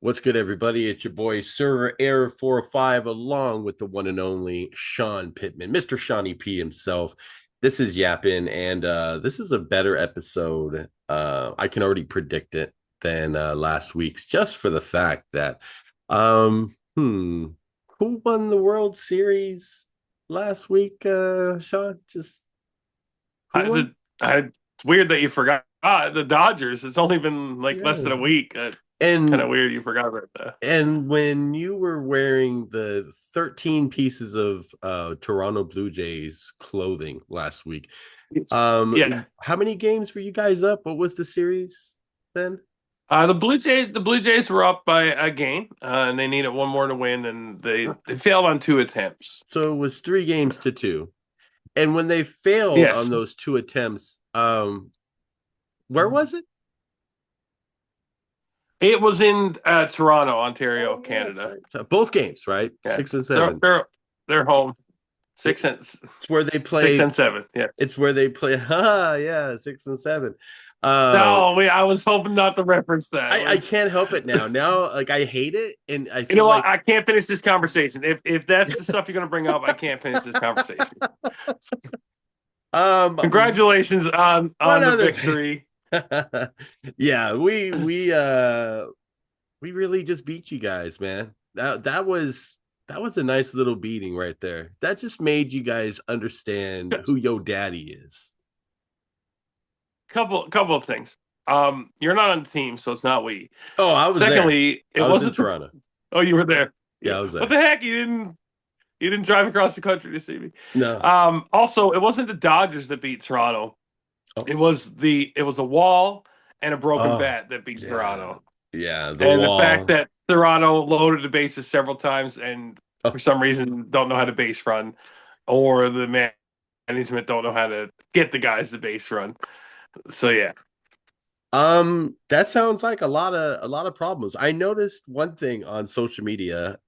What's good, everybody? It's your boy ServerError405, along with the one and only Shawn Pittman, Mr. Shawnee P himself. This is Yappin, and this is a better episode. I can already predict than last week's, just for the fact that, who won the World Series last week? Shawn, just who I, won? the, it's weird that you forgot the Dodgers. It's only been like less Yeah, than a week. It's kind and of weird you forgot about that. And when you were wearing the 13 pieces of Toronto Blue Jays clothing last week, Yeah, how many games were you guys up? What was the series then? the Blue Jays were up by a game, and they needed one more to win, and they failed on two attempts. So it was 3 games to 2. And when they failed on Yes, those 2 attempts, where was it? it was in Toronto, Ontario, Oh, yeah, that's Canada. right. So both games, right? Yeah, Six and they're seven. they're they're home. It, Six and it's where they six play. and seven. Yes. It's where they play. Yeah, 6 and 7. Uh, No, I was hoping not to reference that. It I was. can't help it now. Now, like I hate it, and I You feel know what? like I can't finish this conversation. If that's the stuff you're going to bring up, I can't finish this conversation. um Congratulations one on the other thing. victory. Yeah, we really just beat you guys, man. That was a nice little beating right there. That just made you guys understand who your daddy is. Couple of things. You're not on the team, so it's not we. Oh, I was there. Secondly, it I was in wasn't the. Toronto. Oh, you were there. Yeah, Yeah. I was What there. the heck? You didn't drive across the country to see me. No. Also, it wasn't the Dodgers that beat Toronto. Oh, It was a wall and a broken oh, bat that beat yeah. Toronto. Yeah, the And the fact wall. that Toronto loaded the bases several times and for Oh. some reason don't know how to base run, or the management don't know how to get the guys to base run. So yeah, That sounds like a lot of problems. I noticed one thing on social media,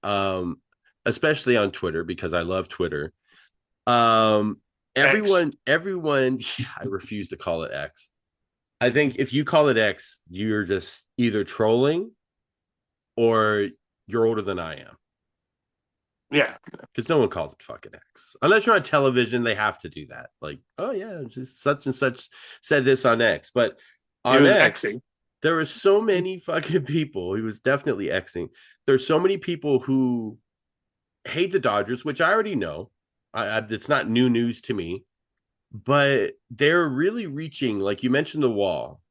especially on Twitter because I love Twitter. Um, X. everyone, yeah, I refuse to call it X. I think if you call it X, you're just either trolling or you're older than I am Yeah, because no one calls it fucking X unless you're on television. They have to do that. Like, oh yeah, just such and such said this on X, but he on was X, Xing. there were so many fucking people. He was definitely Xing. There's so many people who hate the Dodgers, which I already know. It's not new news to me, but they're really reaching, like you mentioned, the wall.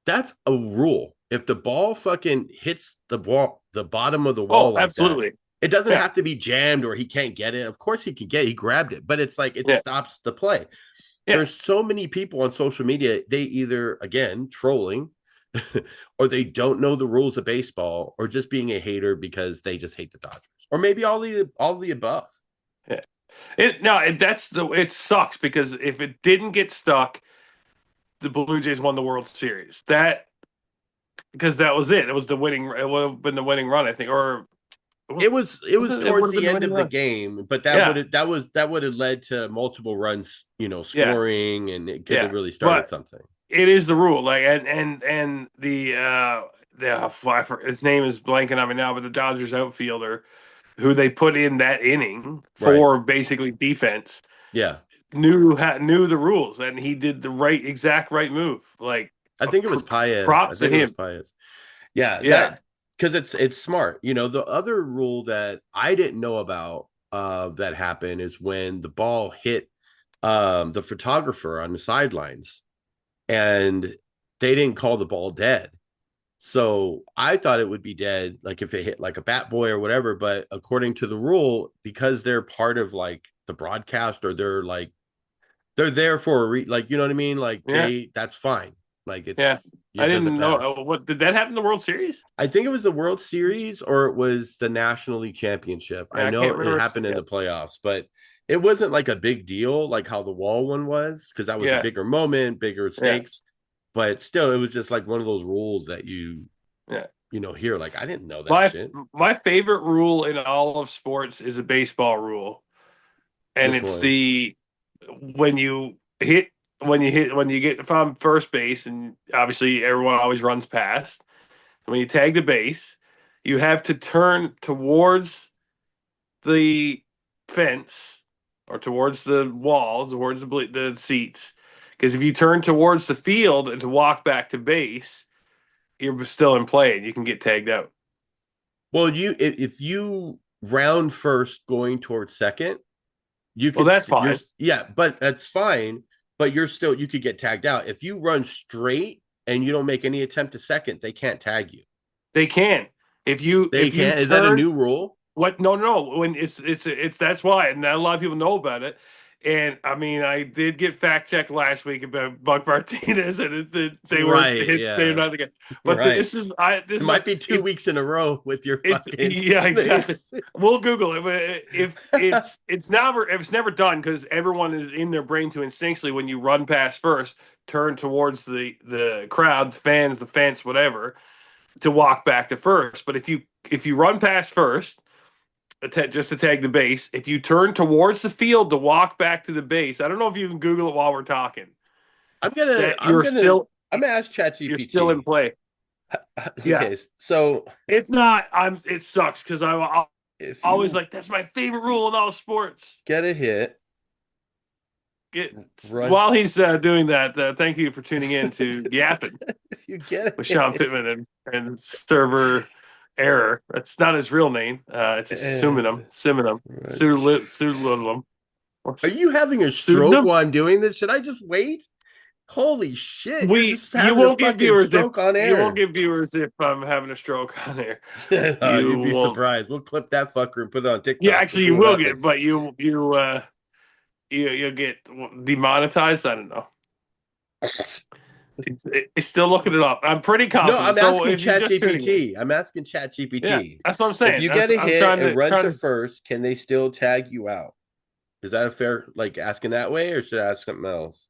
That's a rule. If the ball fucking hits the wall, the bottom of the Oh, wall like that, absolutely. it doesn't Yeah, have to be jammed or he can't get it. Of course he can get it. He grabbed it, but it's like it yeah, stops the play. yeah. There's so many people on social media, they either again trolling or they don't know the rules of baseball or just being a hater because they just hate the Dodgers. Or maybe all the above. Yeah. It sucks because if it didn't get stuck, the Blue Jays won the World Series. That because that was it. It was the winning. It would have been the winning run, I think, or It was it would towards have been the the end winning of the run. game, but that would Yeah, have that would have led to multiple runs, yeah, scoring, and it could yeah. have really started But something. it is the rule. Like and his name is blanking on me now, but the Dodgers outfielder who they put in that inning Right. for basically defense Yeah. knew the rules and he did the exact right move. Like I think it was Paez. I props to think it was him. Paez. Yeah, Yeah, that because it's smart. The other rule that I didn't know about that happened is when the ball hit the photographer on the sidelines and they didn't call the ball dead. So I thought it would be dead, like if it hit like a bat boy or whatever. But according to the rule, because they're part of like the broadcast or they're there for like you know what I mean? Like yeah, that's fine. Like yeah. I it doesn't didn't know. matter. What did that happen in the World Series? I think it was the World Series or it was the National League Championship. I Yeah, I know can't it remember. happened in Yeah, the playoffs, but it wasn't like a big deal like how the wall one was because that was a yeah, bigger moment, bigger yeah, stakes. But still, it was just like one of those rules that yeah. hear like I didn't know that My shit. my favorite rule in all of sports is a baseball rule, and Which it's one? the when you hit when you get from first base, and obviously everyone always runs past. When you tag the base, you have to turn towards the fence or towards the wall, towards the seats. Because if you turn towards the field and to walk back to base, you're still in play and you can get tagged out. Well, if you round first going towards second, you Well, could that's fine. yeah, but that's fine. But you could get tagged out if you run straight and you don't make any attempt to second. They can't tag you. They can. They If you can't. Is that a turn new rule? what no no when it's that's why, and not a lot of people know about it. And I mean, I did get fact checked last week about Buck Martinez, and Right. they're Yeah. not the guy. But Right. this It is my might be 2 weeks in a row with your it's fucking yeah, exactly. things. We'll Google it, but if it's never done because everyone is in their brain to instinctually when you run past first, turn towards the crowd, fans, the fence, whatever, to walk back to first. But if you run past first, just to tag the base, if you turn towards the field to walk back to the base, I don't know if you can Google it while we're talking. I'm gonna That I'm gonna I'm gonna ask you're still in ChatGPT. play. Yeah, Okay, so if not, it sucks because I'm if always you like that's my favorite rule in all sports. get a hit, Get, run. while he's doing that, thank you for tuning in to Yappin If you get a with Shawn hit, Pittman and Server Error. That's not his real name. It's a and synonym, run. pseudonym, Are you having a stroke pseudonym. while I'm doing this? Should I just wait? Holy shit! You're We just having a fucking stroke on you won't air. get viewers if I'm having a stroke on there. Oh, You you'd be won't. surprised. We'll clip that fucker and put it on Yeah, TikTok. We'll actually, see you what will get, happens. but you'll get demonetized. I don't know. It's still looking it up. I'm pretty No, confident. I'm So asking if you're just tuning in, ChatGPT. I'm asking yeah, ChatGPT. that's what I'm If saying. you get a I'm hit and run trying to to. first, can they still tag you out? Is that a fair like asking that way, or should I ask something else?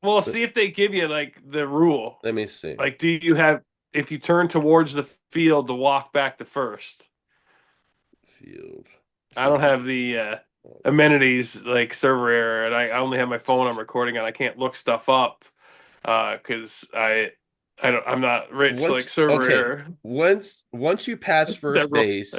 Well, Let, see if they give you like the rule. let me see. Like, do you have if you turn towards the field to walk back to first? Field. I don't Turn. have the amenities like server error, and I only have my phone I'm recording on. I can't look stuff up because I'm not rich like server Okay. error. Once you pass first Several. base,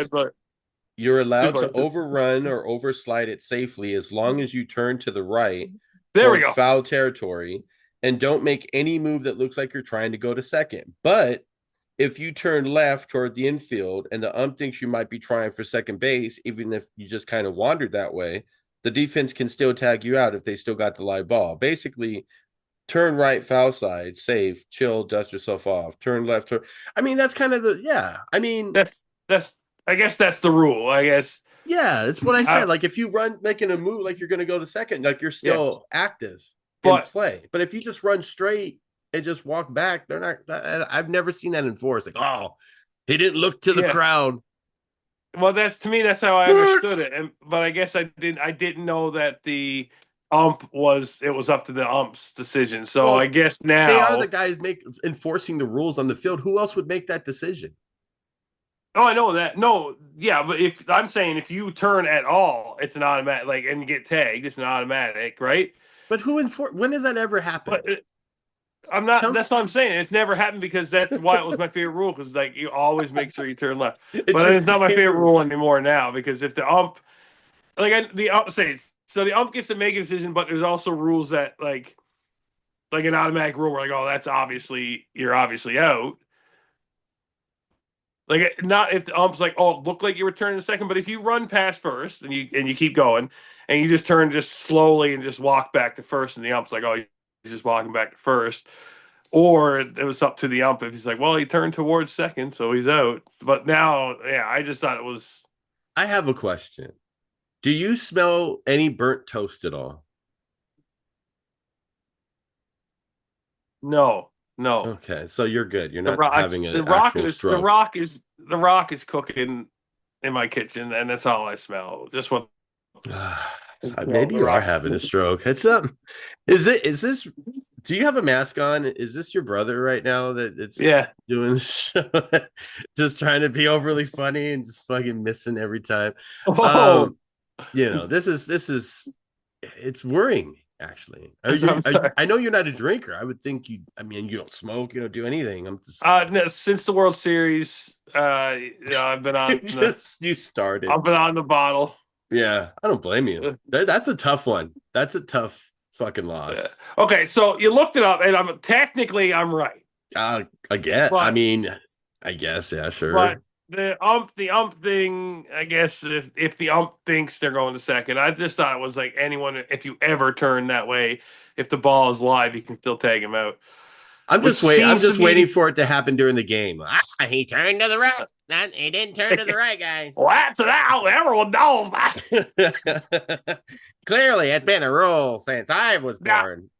you're allowed to Advice. overrun or overslide it safely as long as you turn to the right There we towards go. foul territory and don't make any move that looks like you're trying to go to second. But if you turn left toward the infield and the thinks you might be trying for second base, even if you just kind of wandered that way, the defense can still tag you out if they still got the live ball. Basically, turn right, foul side, safe, chill, dust yourself off. Turn left. I mean, that's kind of yeah. I mean, That's I guess that's the rule. I guess yeah, it's what I I said. Like if you run making a move like you're going to go to second, like you're yeah. still active in But play. But if you just run straight and just walk back, they're not. I've never seen that enforced. Like, oh, he didn't look to the yeah. crowd. Well, that's to me. That's how I understood it. And but I guess I didn't know that the it was up to the ump's decision. So I Well, guess they are now. the guys enforcing the rules on the field. Who else would make that decision? Oh, I know that. No, yeah, but if I'm saying if you turn at all, it's an automatic. Like and you get tagged, it's an automatic, right? But who enforce? When has that ever happened? But I'm not. Tell That's what I'm saying. It's never happened because that's why it was my favorite rule. Because like you always make sure you turn left. it's But your it's not my favorite favorite. rule anymore now because if the ump the ump says so the ump gets to make a decision, but there's also rules that like an automatic rule where like oh that's obviously you're obviously out. Like not if the ump's like oh it looked like you were turning second, but if you run past first and you keep going and you just turn just slowly and just walk back to first and the ump's like oh he's just walking back to first. Or it was up to the ump if he's like, well, he turned towards second, so he's out. But now, yeah, I just thought it was I have a question. Do you smell any burnt toast at all? no, no. Okay, so you're good. You're not having an The rock actual is the stroke. rock is the rock is cooking in my kitchen, and that's all I smell. Just what Maybe the you are rock is having a cooking. stroke. It's something. Is this? Do you have a mask on? Is this your brother right now that it's Yeah. doing the show? Just trying to be overly funny and just fucking missing every time. Oh, Um, this is it's worrying actually. I'm sorry. I know you're not a drinker. I would think you. I mean, you don't smoke. You don't do anything. I'm just. No, since the World Series, Yeah, You started. I've been on the bottle. Yeah, I don't blame you. That's a tough one. That's a tough fucking Yeah. loss. Okay, so you looked it up, and I'm right, Again, I but mean, I guess, yeah, but sure. the ump thing, I guess if the ump thinks they're going to second, I just thought it was like anyone. If you ever turn that way, if the ball is live, you can still tag him out, which I'm seems to just waiting be for it to happen during the game. He turned to the right. He didn't turn to the right, guys. well, that's it out. Everyone knows that. Clearly, it's been a rule since I was Now, born.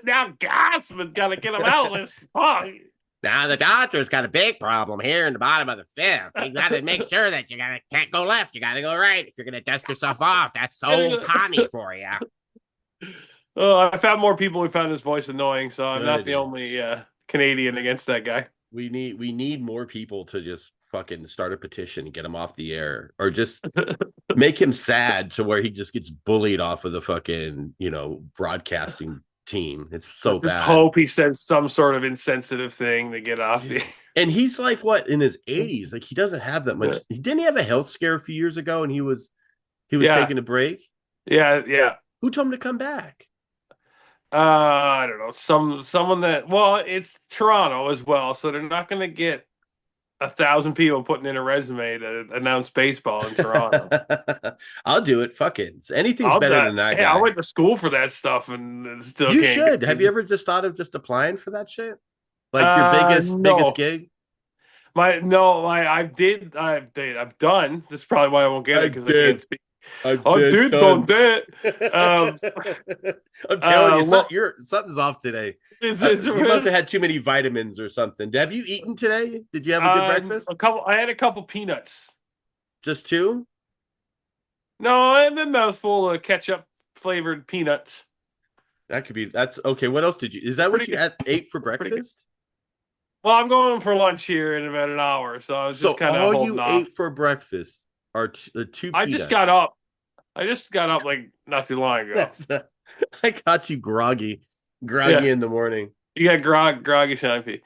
now Gossman's got to get him out of this. Fuck. Now the Dodgers got a big problem here in the bottom of the fifth. You got to make sure that can't go left. You got to go right if you're gonna dust yourself off. That's old Tommy for you. Oh, I found more people who found his voice annoying, so I'm not the Good. only Canadian against that guy. We need more people to just fucking start a petition and get him off the air, or just make him sad to where he just gets bullied off of the fucking broadcasting team. It's so Just bad. hope he says some sort of insensitive thing to get off the. And he's like what, in his 80s? Like, he doesn't have that much. He didn't have a health scare a few years ago, and he was Yeah, taking a break. yeah. Who told him to come back? I don't know. Someone that it's Toronto as well, so they're not going to get 1,000 people putting in a resume to announce baseball in Toronto. I'll do it. Fuck it. Anything's I'll better than that Hey, I guy. went to school for that stuff and still You can't should. get Have you it. ever just thought of just applying for that shit? Like your biggest No. gig? I've done. That's probably why I won't get I it because I can't did. speak. I I did did done done. that. Um, I'm telling you, look, something's off today. is You must have had too many vitamins or something. Have you eaten today? Did you have a good breakfast? a couple. I had a couple peanuts. Just two? No, I had a mouthful of ketchup flavored peanuts. That could be. That's okay. What else did you? Is that what Pretty you good. ate for Pretty good. breakfast? Well, I'm going for lunch here in about an hour, so I was So just kind of all holding you off. ate for breakfast are two I peanuts. just got up. I just got up like not too long ago. I got you groggy Yeah, in the morning. you got groggy Snappy.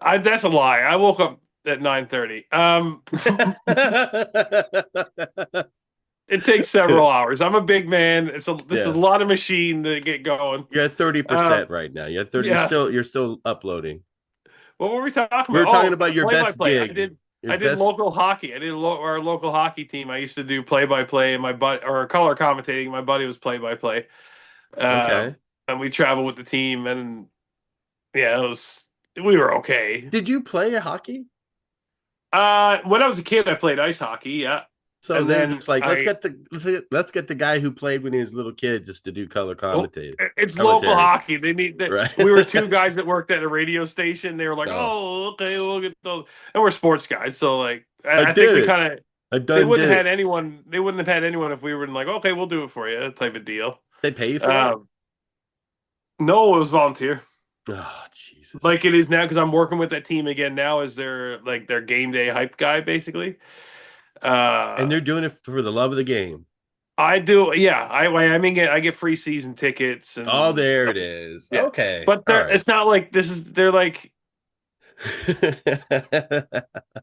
That's a lie. I woke up at 9:30. It takes several hours. I'm a big man. This is a lot of machine to get going. You're at 30% right now. You're at 30. Yeah. You're still uploading. What were we talking We about? were talking about your play by best play. gig. I did local hockey. I did our local hockey team. I used to do play by play, and or color commentating. My buddy was play by play. Okay. And we traveled with the team, and yeah, we were okay. Did you play hockey? When I was a kid, I played ice hockey. Yeah. So and then it's like, let's get the guy who played when he was a little kid just to do color commentating. It's local hockey. Right. We were two guys that worked at a radio station. They were like, "Oh, okay, we'll get those." And we're sports guys, so like, I think we kind of. They wouldn't have had anyone. They wouldn't have had anyone if we were like, "Okay, we'll do it for you," type of deal. They pay you for it? No, it was volunteer. Oh, Jesus. Like it is now because I'm working with that team again now as their game day hype guy, basically. And they're doing it for the love of the game. I do, yeah. I get free season tickets and there stuff. it is. Yeah. Okay, but it's not like this is. They're like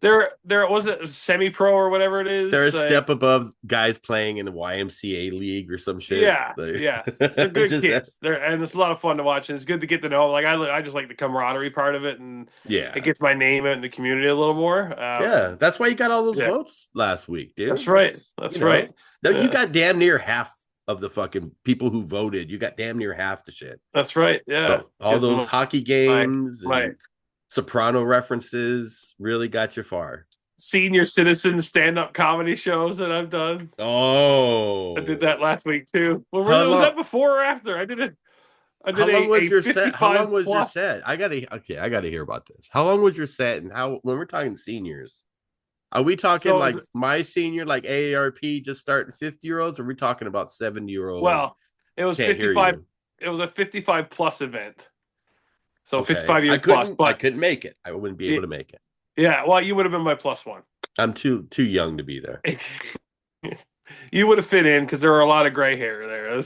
they're was it semi-pro or whatever it is. They're a step above guys playing in the YMCA league or some shit. Yeah, yeah. They're good kids. And it's a lot of fun to watch, and it's good to get to know. Like I just like the camaraderie part of it, and it gets my name out in the community a little more. Yeah, that's why you got all those votes last week, dude. That's right. That's right. You got damn near half of the fucking people who voted. You got damn near half the shit. That's right. Yeah, so all those hockey games, and Soprano references really got you far. Senior citizen stand-up comedy shows that I've done. Oh, I did that last week too. Was that before or after? I did it. How long was your set? How long was your set? I gotta hear about this. How long was your set, and when we're talking seniors, are we talking like my senior, like AARP, just starting 50-year-olds, or are we talking about 70-year-olds? Well, it was 55. It was a 55 plus event. So 55 years plus. But I couldn't make it. I wouldn't be able to make it. Yeah, well, you would have been my plus one. I'm too young to be there. You would have fit in because there were a lot of gray hair there.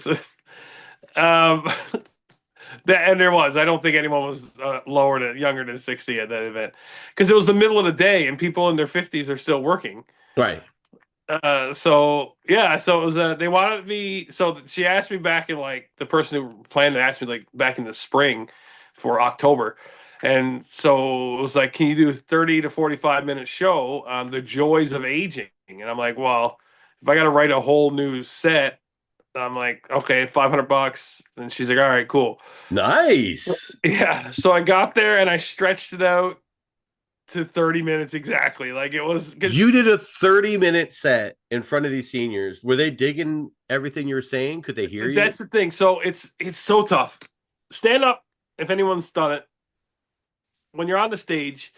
And there was. I don't think anyone was younger than 60 at that event because it was the middle of the day and people in their 50s are still working. Right. So yeah, so it was. They wanted me. So she asked me back in like the person who planned to ask me like back in the spring for October, and so it was like, can you do a 30 to 45 minute show on the joys of aging? And I'm like, well, if I got to write a whole new set, I'm like, okay, $500. And she's like, all right, cool. Nice. Yeah. So I got there and I stretched it out to 30 minutes exactly. Like it was because You did a 30-minute set in front of these seniors. Were they digging everything you were saying? Could they hear you? that's the thing. So it's so tough. Stand up, if anyone's done it, when you're on the stage,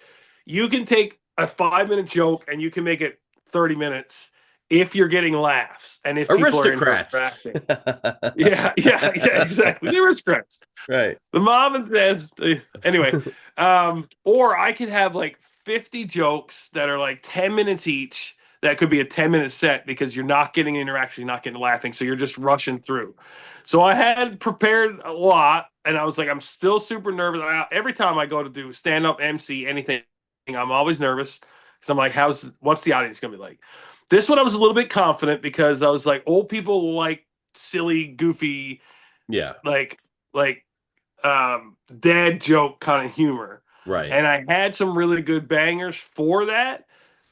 you can take a 5 minute joke and you can make it 30 minutes if you're getting laughs and if people are Aristocrats. interacting. Yeah, exactly. They were scripts. Right. The mom and dad. Anyway, or I could have like 50 jokes that are like 10 minutes each. That could be a 10-minute set because you're not getting interaction, you're not getting laughing, so you're just rushing through. So I had prepared a lot, and I was like, I'm still super nervous. Every time I go to do stand up, MC, anything, I'm always nervous because I'm like, what's the audience gonna be like? This one I was a little bit confident because I was like, old people like silly, goofy, Yeah. like like dad joke kind of humor. Right. And I had some really good bangers for that,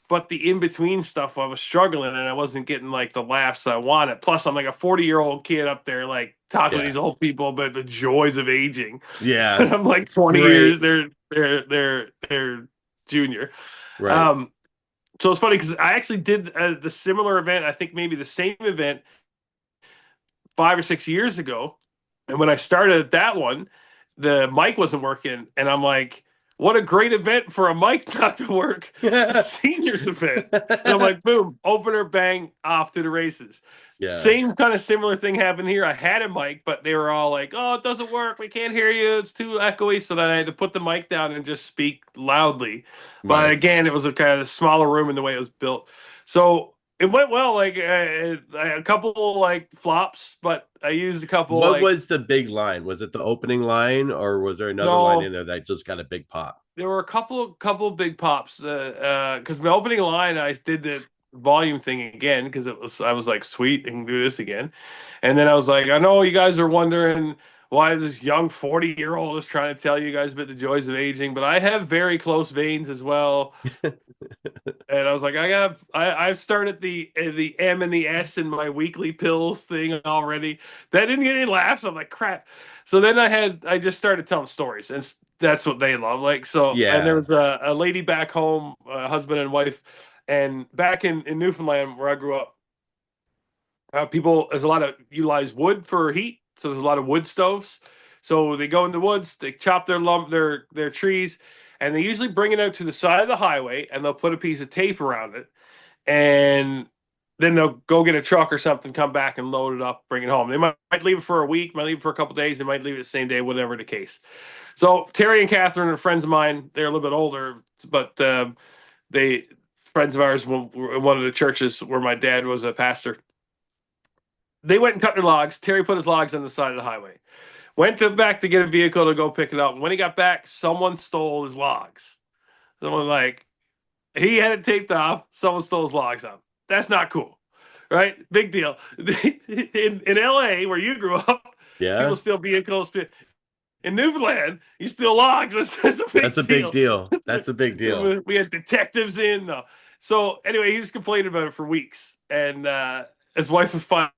but the in between stuff I was struggling and I wasn't getting like the laughs that I wanted. Plus, I'm like a 40-year-old kid up there, like talking to Yeah. these old people about the joys of aging. Yeah. And I'm like 20 years, Great. they're junior. Right. Um, so it's funny because I actually did the similar event. I think maybe the same event 5 or 6 years ago. And when I started at that one, the mic wasn't working. And I'm like, what a great event for a mic not to work. A seniors event. And I'm like, boom, opener, bang, off to the races. Yeah. Same kind of similar thing happened here. I had a mic, but they were all like, oh, it doesn't work. We can't hear you. It's too echoey. So then I had to put the mic down and just speak loudly. But Right. again, it was a kind of smaller room in the way it was built. So it went well. Like a couple like flops, but I used a couple What like was the big line? Was it the opening line or was there another line in no. there that just got a big pop? There were a couple big pops. Because my opening line, I did the volume thing again because I was like, sweet, I can do this again. And then I was like, I know you guys are wondering why this young 40-year-old is trying to tell you guys about the joys of aging, but I have very close veins as well. And I was like, I started the M and the S in my weekly pills thing already. That didn't get any laughs. I'm like, crap. So then I just started telling stories, and that's what they love. Like so, and there Yeah. was a lady back home, a husband and wife, and back in Newfoundland where I grew up, people there's a lot of utilize wood for heat, so there's a lot of wood stoves. So they go in the woods, they chop their trees, and they usually bring it out to the side of the highway, and they'll put a piece of tape around it, and then they'll go get a truck or something, come back and load it up, bring it home. They might leave it for a week, might leave it for a couple of days, they might leave it the same day, whatever the case. So Terry and Catherine are friends of mine. They're a little bit older, but they friends of ours. One of the churches where my dad was a pastor, they went and cut their logs. Terry put his logs on the side of the highway. Back to get a vehicle to go pick it up. When he got back, someone stole his logs. Someone like he had it taped off. Someone stole his logs off. That's not cool, right? Big deal. In L.A., where you grew up, people Yeah. steal vehicles. In Newfoundland, you steal logs. That's a That's big a big deal. deal. That's a big deal. We had detectives in. No. So anyway, he just complained about it for weeks, and his wife was finally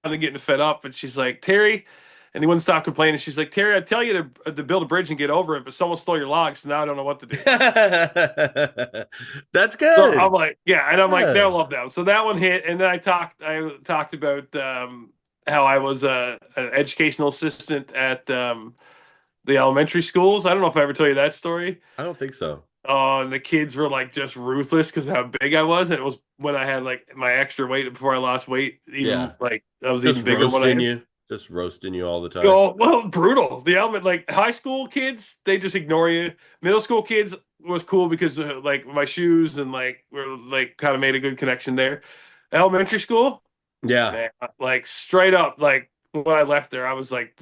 getting fed up, and she's like, Terry, and he wouldn't stop complaining. She's like, Terry, I tell you to build a bridge and get over it, but someone stole your logs, so now I don't know what to do. That's So I'm good. like, yeah, and I'm like, Yeah. they'll love that. So that one hit, and then I talked about how I was an educational assistant at the elementary schools. I don't know if I ever told you that story. I don't think so. Oh, and the kids were like just ruthless because of how big I was, and it was when I had like my extra weight before I lost weight. Even Yeah. like I was even Just bigger when I. roasting you. Just roasting you all the time. Oh well, brutal. The element like high school kids, they just ignore you. Middle school kids was cool because like my shoes and like were like kind of made a good connection there. Elementary school, Yeah. man, like straight up, like when I left there, I was like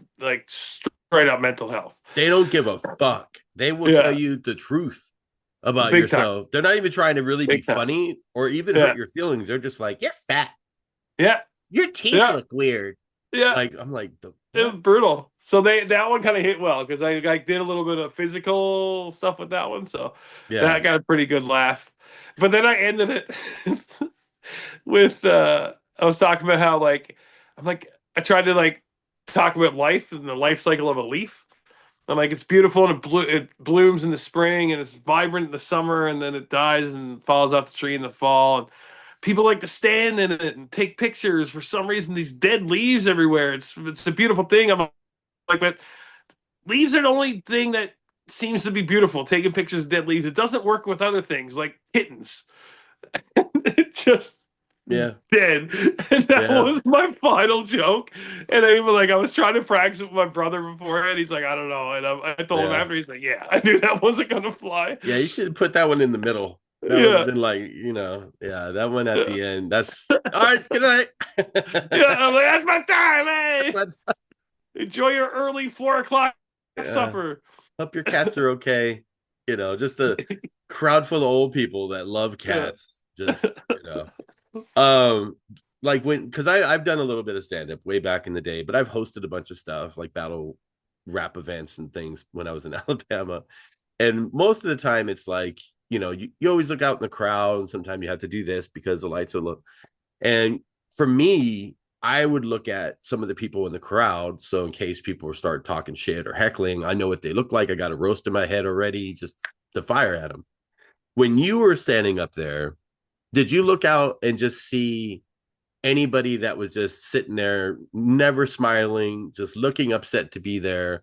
straight up mental health. They don't give a fuck. They will tell Yeah, you the truth about big time, yourself. They're not even trying to really be big time. funny or even hurt Yeah, your feelings. They're just like, you're fat. yeah, Your teeth yeah, look weird. yeah. Like, I'm like, the It what? was brutal. So that one kind of hit well because I did a little bit of physical stuff with that one, so Yeah. that got a pretty good laugh. But then I ended it with I was talking about how like I'm like I tried to like talk about life and the life cycle of a leaf. I'm like it's beautiful and it blooms in the spring and it's vibrant in the summer and then it dies and falls off the tree in the fall and people like to stand in it and take pictures. For some reason, these dead leaves everywhere. It's a beautiful thing. I'm like, but leaves are the only thing that seems to be beautiful. Taking pictures of dead leaves. It doesn't work with other things like kittens. It just Yeah. dead. And that Yeah. was my final joke. And I even like I was trying to practice it with my brother beforehand. He's like, I don't know. And I told him Yeah. after. He's like, Yeah, I knew that wasn't gonna fly. Yeah. You should put that one in the middle. That would have Yeah, been like, yeah, that one at yeah, the end. That's all right. Good night. yeah. I'm like, that's my time, hey. That's, Enjoy your early 4 o'clock yeah. supper. Hope your cats are okay. Just a crowd full of old people that love Yeah. cats. Um, like because I've done a little bit of stand up way back in the day, but I've hosted a bunch of stuff like battle rap events and things when I was in Alabama. And most of the time, it's like you always look out in the crowd, and sometimes you have to do this because the lights are low. And for me, I would look at some of the people in the crowd. So in case people start talking shit or heckling, I know what they look like. I got a roast in my head already, just to fire at them. When you were standing up there, did you look out and just see anybody that was just sitting there, never smiling, just looking upset to be there,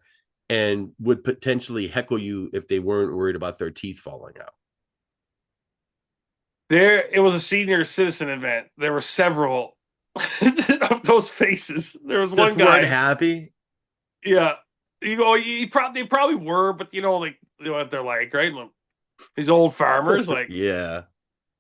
and would potentially heckle you if they weren't worried about their teeth falling out? It was a senior citizen event. There were several of those faces. There was Just one weren't guy. happy. Yeah. They probably were, but like what they're like, right? Like, these old farmers, like, Yeah.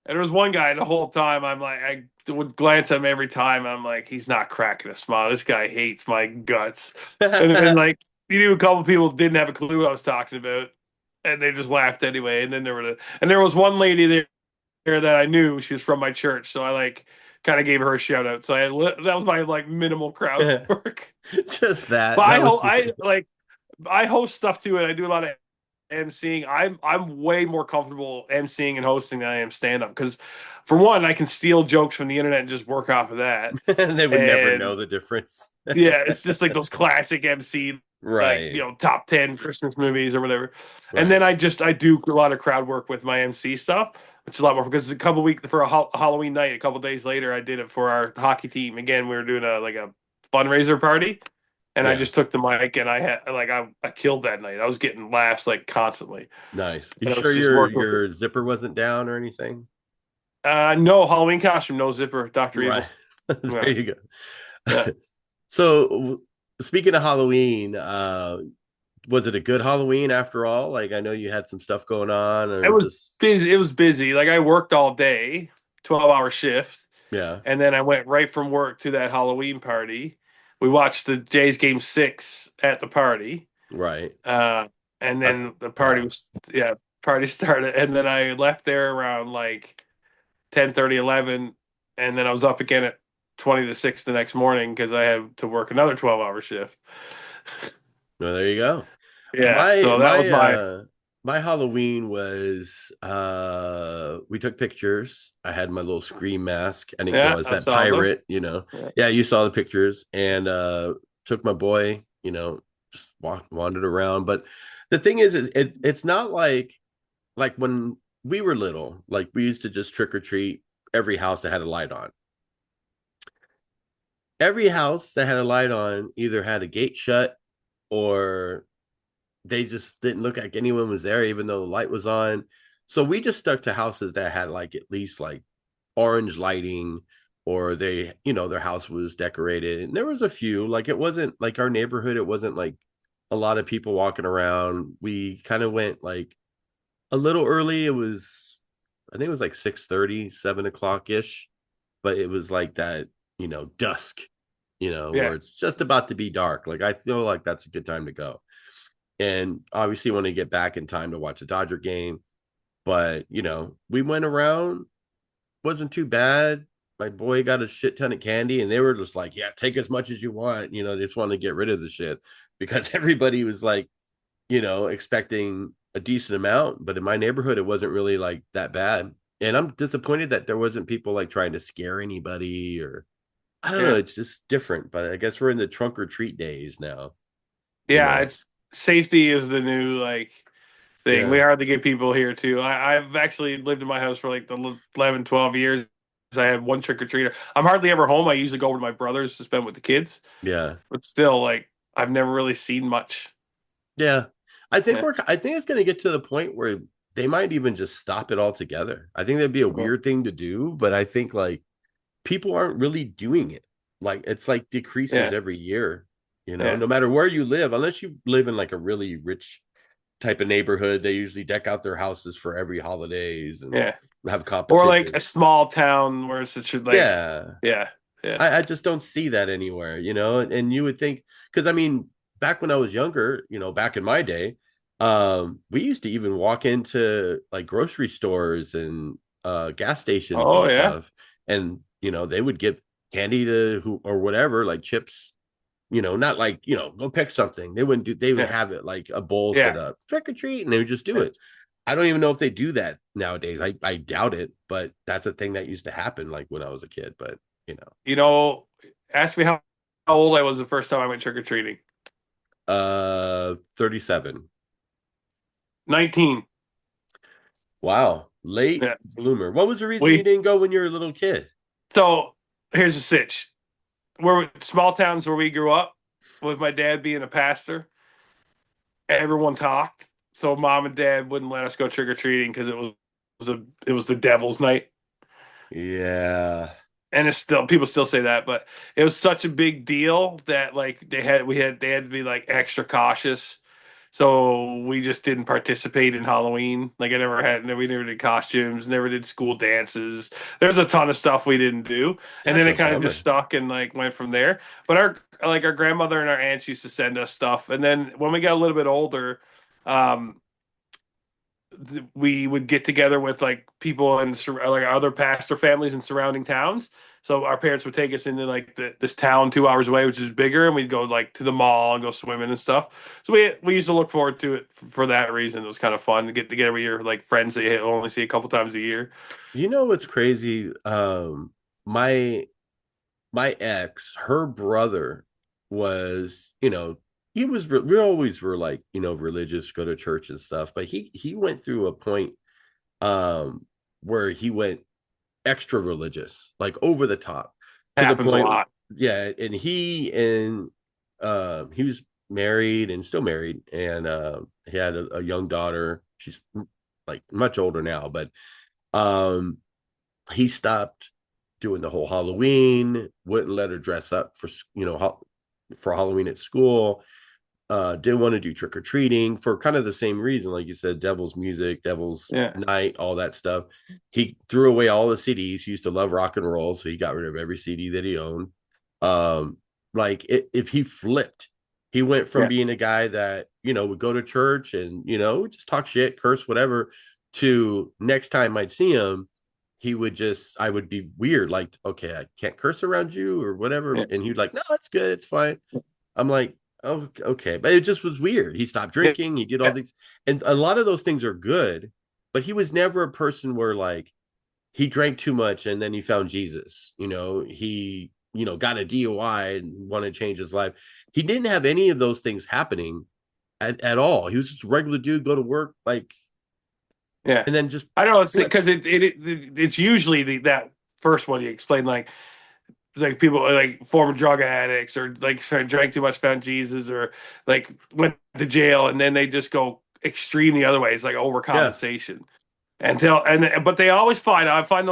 and there was one guy the whole time. I'm like, I would glance at him every time. I'm like, he's not cracking a smile. This guy hates my guts. And like, you knew a couple people didn't have a clue what I was talking about, and they just laughed anyway. And then there was one lady there that I knew she was from my church, so I like kind of gave her a shout out. So that was my like minimal crowd work. Just that. But That was I host stuff too, and I do a lot of emceeing. I'm way more comfortable emceeing and hosting than I am stand up because, for one, I can steal jokes from the internet and just work off of that. they would never know And the difference. yeah, it's just like those classic MC like Right. top 10 Christmas movies or whatever. And Right. then I do a lot of crowd work with my MC stuff. It's a lot more because a couple weeks for a Halloween night, a couple days later, I did it for our hockey team. Again, we were doing a fundraiser party, and I Yeah. just took the mic and I killed that night. I was getting laughs like constantly, Nice. You and I sure was just your working. your zipper wasn't down or anything? No Halloween costume, no zipper, Doctor Right. Evil. There Yeah, you yeah. go. So speaking of Halloween, was it a good Halloween after all? Like I know you had some stuff going on It or was just busy. It was busy. Like I worked all day, 12-hour shift. yeah, And then I went right from work to that Halloween party. We watched the Jays game 6 at the party. right. Uh, and I, then the party yeah. was, yeah, party started. And then I left there around like 10:30, 11. And then I was up again at 20 to 6 the next morning because I had to work another 12-hour shift. Well, there you go. Yeah. My So that was my my, my Halloween was we took pictures. I had my little scream mask. I didn't go yeah, as I that saw them. pirate. Yeah. Yeah, you saw the pictures and took my boy, just wandered around. But the thing is it's not like when we were little, like we used to just trick or treat every house that had a light on. Every house that had a light on either had a gate shut or they just didn't look like anyone was there, even though the light was on. So we just stuck to houses that had like at least like orange lighting or their house was decorated. And there was a few, like it wasn't like our neighborhood, it wasn't like a lot of people walking around. We kind of went like a little early. I think it was like 6:30, 7 o'clock ish, but it was like that, dusk. Yeah. where it's just about to be dark. Like I feel like that's a good time to go. And obviously want to get back in time to watch a Dodger game. But, we went around, wasn't too bad. My boy got a shit ton of candy, and they were just like, yeah, take as much as you want. They just want to get rid of the shit because everybody was like, expecting a decent amount. But in my neighborhood, it wasn't really like that bad. And I'm disappointed that there wasn't people like trying to scare anybody, or I don't know. Yeah. It's just different. But I guess we're in the trunk or treat days now, you Yeah. know? It's safety is the new like thing. We Yeah. hardly get people here too. I've actually lived in my house for like the 11, 12 years. I had one trick or treater. I'm hardly ever home. I usually go over to my brother's to spend with the kids, Yeah. but still, like I've never really seen much. Yeah. Yeah. I think it's going to get to the point where they might even just stop it altogether. I think that'd be a Yeah. weird thing to do, but I think like people aren't really doing it. Like it's like decreases Yeah. every year, Yeah. no matter where you live, unless you live in like a really rich type of neighborhood, they usually deck out their houses for every holidays and Yeah. have Or like competition. a small town where it should like, Yeah. yeah. Yeah. I just don't see that anywhere, and you would think, because I mean, back when I was younger, back in my day, we used to even walk into like grocery stores and gas stations and Oh yeah. stuff, and they would give candy to who or whatever, like chips, not like, go pick something. They wouldn't do, they would Yeah. have it like a bowl set Yeah. up, trick or treat, and they would just do Yeah. it. I don't even know if they do that nowadays. I doubt it, but that's a thing that used to happen like when I was a kid, but you know. You know, ask me how old I was the first time I went trick or treating. 37. 19. Wow. Late Yeah. bloomer. What was the reason you We didn't go when you were a little kid? so here's the sitch. Where small towns where we grew up, with my dad being a pastor, everyone talked. So mom and dad wouldn't let us go trick or treating because it was the devil's night. Yeah. And it's still people still say that, but it was such a big deal that like they had to be like extra cautious. So we just didn't participate in Halloween. Like we never did costumes, never did school dances. There's a ton of stuff we didn't do, and then That's it a kind of just bummer. stuck and like went from there. But our grandmother and our aunts used to send us stuff, and then when we got a little bit older, um, we would get together with like people and like other pastor families in surrounding towns. So our parents would take us into like this town 2 hours away, which is bigger, and we'd go like to the mall and go swimming and stuff. So we used to look forward to it for that reason. It was kind of fun to get together with your like friends that you only see a couple times a year. You know what's crazy? My my ex, her brother was, he was we always were like, religious, go to church and stuff, but he went through a point where he went extra religious, like over the top, to the Happens a point. lot. Yeah, and he was married and still married, and he had a young daughter. She's like much older now, but um he stopped doing the whole Halloween, wouldn't let her dress up for for Halloween at school. Didn't want to do trick or treating for kind of the same reason, like you said, devil's music, devil's Yeah, night, all that stuff. He threw away all the CDs. He used to love rock and roll, so he got rid of every CD that he owned. Like if he flipped, he went from yeah, being a guy that would go to church and just talk shit, curse, whatever, to next time I'd see him, I would be weird, like, okay, I can't curse around you or whatever, yeah, and he'd like, no, it's good, it's fine. I'm like, oh, okay. But it just was weird. He stopped yeah, drinking. He did all yeah. these, and a lot of those things are good, but he was never a person where like he drank too much and then he found Jesus. He, got a DUI and wanted to change his life. He didn't have any of those things happening at all. He was just a regular dude, go to work, like, Yeah. and then just I don't know. It's flip. because it's usually that first one you explain like people like former drug addicts or like drank too much, found Jesus, or like went to jail, and then they just go extreme the other way. It's like Yeah. overcompensation. But they always find I find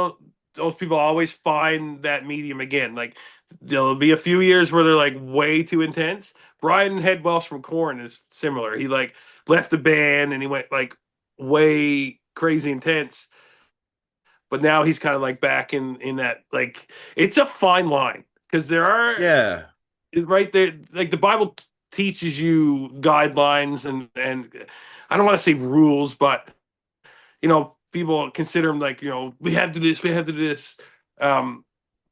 those people always find that medium again. Like there'll be a few years where they're like way too intense. Brian Head Welsh from Korn is similar. He like left the band and he went like way crazy intense, but now he's kind of like back in that like it's a fine line because there are Yeah. right there, like the Bible teaches you guidelines and I don't want to say rules, but people consider them like, we have to do this, we have to do this. Um,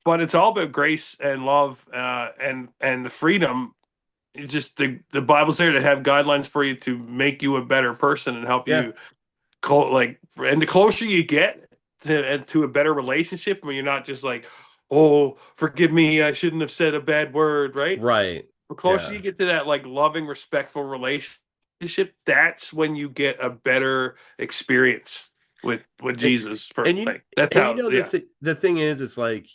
but it's all about grace and love, and the freedom. It's just the Bible's there to have guidelines for you to make you a better person and help Yeah. you, and the closer you get to a better relationship, when you're not just like, oh, forgive me, I shouldn't have said a bad word, right? Right. The closer Yeah. you get to that like loving, respectful relationship, that's when you get a better experience with And, Jesus. For and you like that's and you how, know yeah, the thing is, it's like,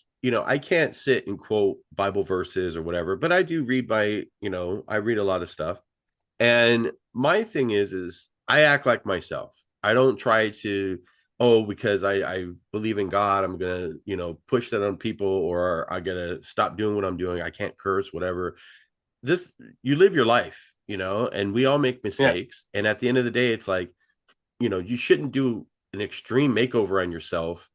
I can't sit and quote Bible verses or whatever, but I do read I read a lot of stuff. And my thing is I act like myself. I don't try to, oh, because I believe in God, I'm gonna, push that on people, or I gotta stop doing what I'm doing. I can't curse, whatever. This You live your life, and we all make yeah, mistakes. And at the end of the day, it's like, you shouldn't do an extreme makeover on yourself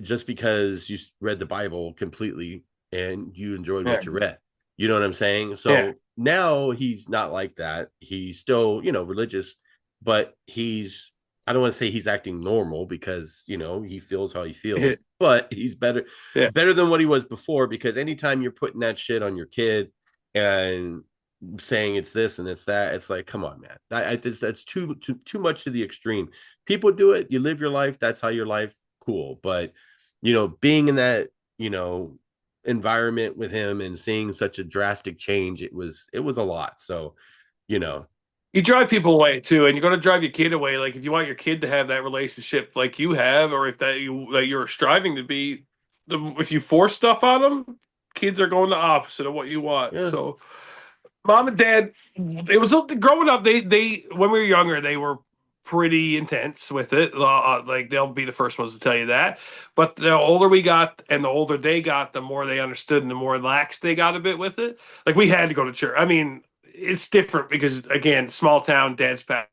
just because you read the Bible completely and you enjoyed yeah, what you read. You know what I'm saying? yeah. So now he's not like that. He's still, religious, but I don't want to say he's acting normal because, he feels how he feels, but he's Yeah. better than what he was before, because anytime you're putting that shit on your kid and saying it's this and it's that, it's like, come on, man. I that's too much to the extreme. People do it. You live your life. That's how your life, cool. But being in that, environment with him and seeing such a drastic change, it was a lot. So, you know, You drive people away too, and you're going to drive your kid away. Like if you want your kid to have that relationship like you have, or if that you're striving to be, if you force stuff on them, kids are going the opposite of what you want. yeah, So, mom and dad, it was growing up. They when we were younger, they were pretty intense with it. Like they'll be the first ones to tell you that. But the older we got, and the older they got, the more they understood, and the more lax they got a bit with it. Like we had to go to church. I mean, it's different because again, small town, dad's bad.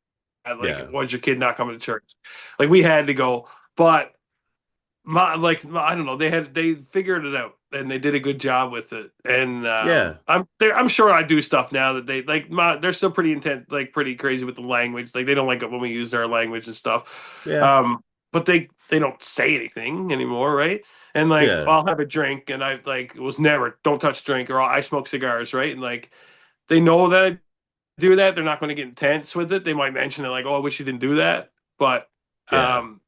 Like, yeah, was your kid not coming to church? Like we had to go, but I don't know, they figured it out and they did a good job with it. And yeah, I'm sure I do stuff now that they like. They're still pretty intense, like pretty crazy with the language. Like they don't like it when we use their language and stuff. yeah, But they don't say anything anymore, right? And like yeah, I'll have a drink, and I like it was never don't touch drink, or I smoke cigars, right? And like they know that I do that. They're not going to get intense with it. They might mention it like, oh, I wish you didn't do that, but yeah, um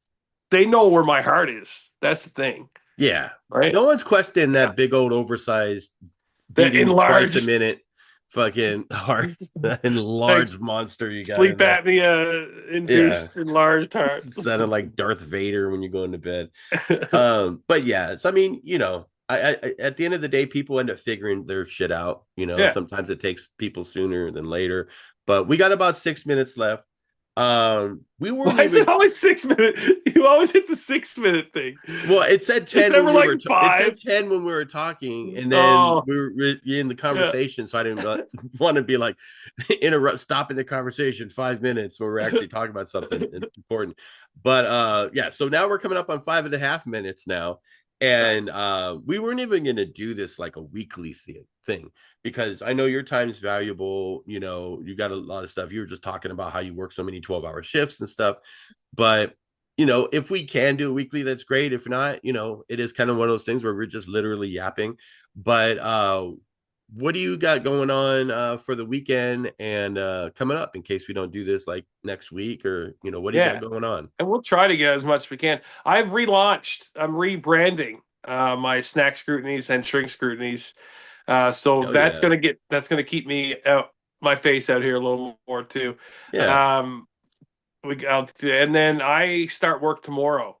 they know where my heart is. That's the thing, yeah. right? No one's questioning that big old oversized The beating twice a enlarged, minute fucking heart, that like enlarged monster you got in sleep there. apnea Yeah. induced enlarged heart. Sounded like Darth Vader when you go into bed. But yeah, so I mean, at the end of the day, people end up figuring their shit out. Yeah. Sometimes it takes people sooner than later. But we got about 6 minutes left. We weren't Why is it even always 6 minutes? You always hit the 6 minute thing. Well, it said It's 10 when never we like were it said five. 10 when we were talking, and then Oh, we were in the yeah. conversation, so I didn't want to be like interrupt stopping the conversation 5 minutes where we're actually talking about something important. But yeah, so now we're coming up on 5.5 minutes now. And we weren't even gonna do this like a weekly thing, because I know your time's valuable. You got a lot of stuff. You were just talking about how you work so many 12-hour shifts and stuff. But if we can do it weekly, that's great. If not, it is kind of one of those things where we're just literally yapping. But what do you got going on for the weekend and coming up, in case we don't do this like next week, or what do you got Yeah. going on? And we'll try to get as much as we can. I'm rebranding my snack scrutinies and shrink scrutinies. So Oh yeah, that's gonna keep me out my face out here a little more too. yeah, Um, and then I start work tomorrow.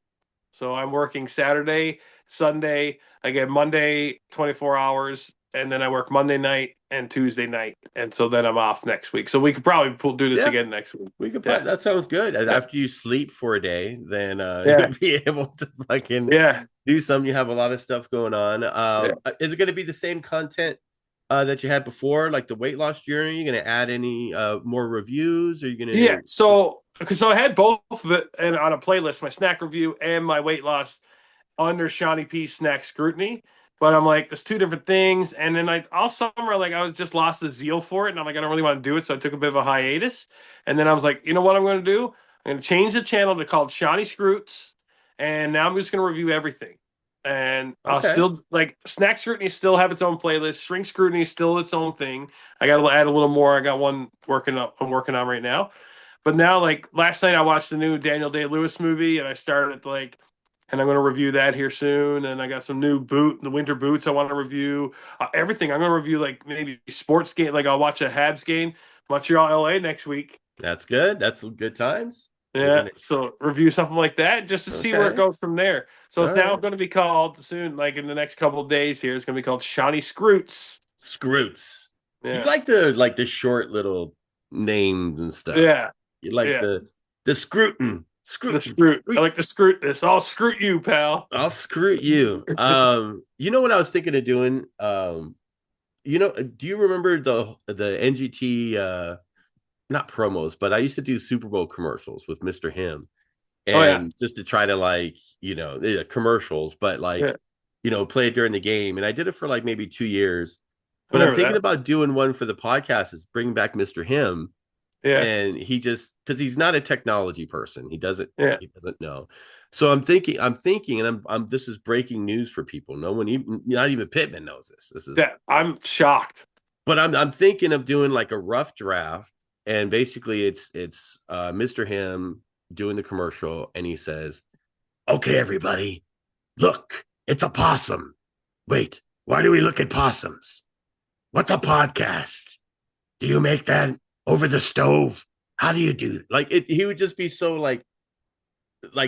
So I'm working Saturday, Sunday. I get Monday 24 hours, and then I work Monday night and Tuesday night, and so then I'm off next week. So we could probably do this yeah. again next week. We could Yeah, probably, that sounds good. And yeah, after you sleep for a day, then yeah, you'll be able to fucking yeah, do something. You have a lot of stuff going on. yeah. Is it going to be the same content that you had before, like the weight loss journey? Are you going to add any more reviews? Are you going Yeah. to? So I had both of it and on a playlist, my snack review and my weight loss under Shawnee P snack scrutiny. But I'm like, there's two different things. And then like all summer, like I was just lost the zeal for it. And I'm like, I don't really want to do it. So I took a bit of a hiatus. And then I was like, you know what I'm going to do? I'm going to change the channel to called Shawnee Scroots. And now I'm just going to review everything. And I'll Okay. still like Snack Scrutiny still have its own playlist. Shrink Scrutiny is still its own thing. I got to add a little more. I got one working up. I'm working on right now. But now, like last night, I watched the new Daniel Day-Lewis movie, and I started like, and I'm going to review that here soon. And I got some new the winter boots I want to review. Everything I'm going to review, like maybe sports game. Like I'll watch a Habs game, Montreal, LA next week. That's good. That's good times. You're Yeah, gonna so review something like that just to see where it okay. goes from there. So All it's now right. going to be called soon, like in the next couple of days here. It's going to be called Shawnee Scroots. Scroots. You Yeah, like the short little names and stuff. yeah, You like yeah. the scrutin. The Scrutin. scroot. I like to scroot this. I'll scroot you, pal. I'll screw you. You know what I was thinking of doing? Do you remember the NGT not promos, but I used to do Super Bowl commercials with Mr. Him Oh yeah, and just to try to like, commercials, but like, yeah. play it during the game. And I did it for like maybe 2 years. I But I'm remember thinking that. about doing one for the podcast is bring back Mr. Him. Yeah, And he just because he's not a technology person, yeah, he doesn't know. So I'm thinking, and I'm this is breaking news for people. No one even not even Pittman knows this. This is that. I'm shocked. but I'm thinking of doing like a rough draft, and basically it's Mr. Him doing the commercial, and he says, "Okay, everybody, look, it's a possum. Wait, why do we look at possums? What's a podcast? Do you make that over the stove? How do you do like it?" He would just be so like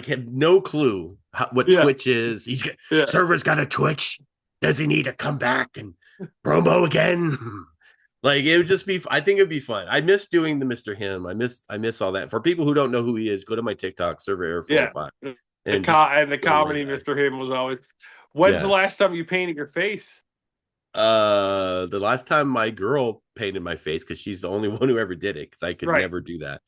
had no clue what Yeah, Twitch is. yeah, Server's got a Twitch. Does he need to come back and promo again? Like it would just be. I think it'd be fun. I miss doing the Mr. Him. I miss all that. For people who don't know who he is, go to my TikTok server error yeah. 405 The and just and the go to my comedy, guy. Mr. Him was always. When's the Yeah. last time you painted your face? The last time my girl painted my face because she's the only one who ever did it because I could Right. never do that.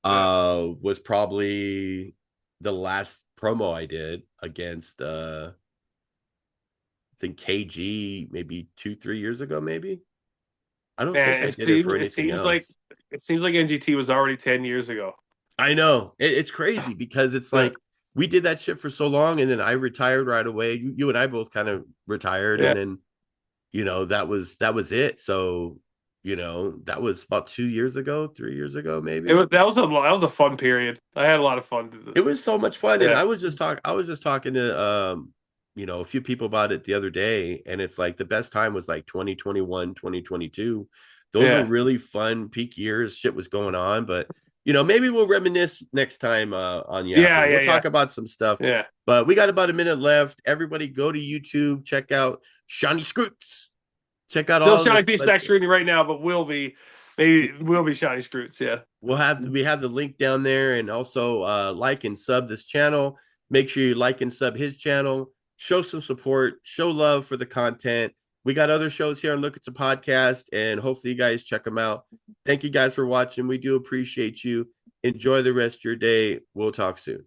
Yeah. Was probably the last promo I did against I think KG maybe 2-3 years ago, maybe. I don't think Man, I did it for anything else. it seems like NGT was already 10 years ago. I know it's crazy because it's Yeah, like we did that shit for so long, and then I retired right away. You and I both kind of retired, yeah. and then that was it. So that was about 2 years ago, 3 years ago, It maybe. was that was a fun period. I had a lot of fun. It was so much fun, and Yeah, I was just talking to a few people about it the other day, and it's like the best time was like 2021, 2022. Those were yeah, really fun peak years. Shit was going on, but maybe we'll reminisce next time on yeah, Yappin. We'll yeah, yeah, talk about some stuff, yeah. but we got about a minute left. Everybody go to YouTube, check out Shawnee Scroots. Check out Still all Shiny this. P Stack Scrutiny right now, but will be Shiny Scroots. Yeah. We have the link down there, and also like and sub this channel. Make sure you like and sub his channel. Show some support, show love for the content. We got other shows here on Look It's a Podcast, and hopefully you guys check them out. Thank you guys for watching. We do appreciate you. Enjoy the rest of your day. We'll talk soon.